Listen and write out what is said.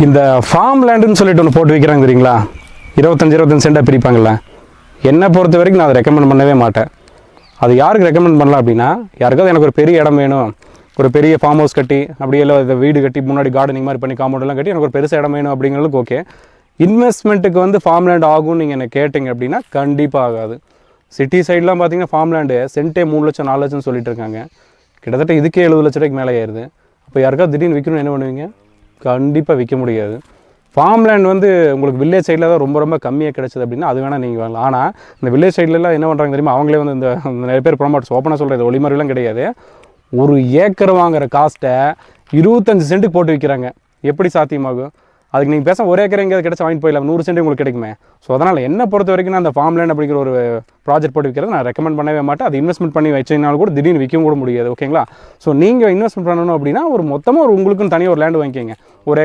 இந்த ஃபார்ம் லேண்டுன்னு சொல்லிட்டு ஒன்று போட்டு வைக்கிறாங்க தெரியுங்களா, 25 சென்ட்டாக பிரிப்பாங்கள்ல. என்னை பொறுத்த வரைக்கும் நான் அதை ரெக்கமெண்ட் பண்ணவே மாட்டேன். அது யாருக்கு ரெக்கமெண்ட் பண்ணலாம் அப்படின்னா, யாருக்காவது எனக்கு ஒரு பெரிய இடம் வேணும், ஒரு பெரிய ஃபார்ம் ஹவுஸ் கட்டி அப்படியே இல்லை இதை வீடு கட்டி முன்னாடி கார்டனிங் மாதிரி பண்ணி காம்பவுண்டெல்லாம் கட்டி எனக்கு ஒரு பெருசாக இடம் வேணும் அப்படிங்கிறதுக்கு ஓகே. இன்வெஸ்ட்மெண்ட்டுக்கு வந்து ஃபார்ம் லேண்ட் ஆகும்னு நீங்கள் என்ன கேட்டிங்க அப்படின்னா கண்டிப்பாக ஆகாது. சிட்டி சைட்லாம் பார்த்தீங்கன்னா ஃபார்ம் லேண்டு சென்ட்டே 3 லட்சம் 4 லட்சம்னு சொல்லிட்டு இருக்காங்க. கிட்டத்தட்ட இதுக்கே 70 லட்ச ரூபாய்க்கு மேலே ஆயிடுது. அப்போ யாருக்காவது திடீர்னு விற்கணும்னு என்ன பண்ணுவீங்க? கண்டிப்பாக விற்க முடியாது. ஃபார்ம் லேண்ட் வந்து உங்களுக்கு வில்லேஜ் சைடில் தான் ரொம்ப ரொம்ப கம்மியாக கிடைச்சது அப்படின்னா அது வேணால் நீங்கள் வாங்கலாம். ஆனால் இந்த வில்லேஜ் சைட்லலாம் என்ன பண்ணுறாங்க தெரியுமா, அவங்களே வந்து இந்த நிறைய பேர் ப்ரொமோட்ஸ் ஓப்பனாக சொல்கிறது ஒளிமறைலாம் கிடையாது. 1 ஏக்கர் வாங்குகிற காஸ்ட்டை 25 சென்ட்டுக்கு போட்டு விற்கிறாங்க. எப்படி சாத்தியமாகும்? அதுக்கு நீங்கள் பேச 1 ஏக்கர் எங்கேயாவது கிடச்சா வாங்கிட்டு போயிடலாம், 100 சென்ட் உங்களுக்கு கிடைக்குமே. ஸோ அதனால் என்ன பொறுத்த வரைக்கும் நான் அந்த ஃபார்ம் லேண்ட் அப்படிங்கிற ஒரு ப்ராஜெக்ட் போட்டு விற்கிறது நான் ரெக்கமெண்ட் பண்ணவே மாட்டேன். அது இன்வெஸ்ட்மெண்ட் பண்ணி வச்சிங்கனாலும் கூட திடீர்னு விற்கவும் கூட முடியாது. ஓகேங்களா? ஸோ நீங்கள் இன்வெஸ்ட்மெண்ட் பண்ணணும் அப்படின்னா ஒரு மொத்தமாக உங்களுக்குன்னு தனியாக ஒரு லேண்ட் வாங்கிக்கோங்க. 1 ஏக்கர்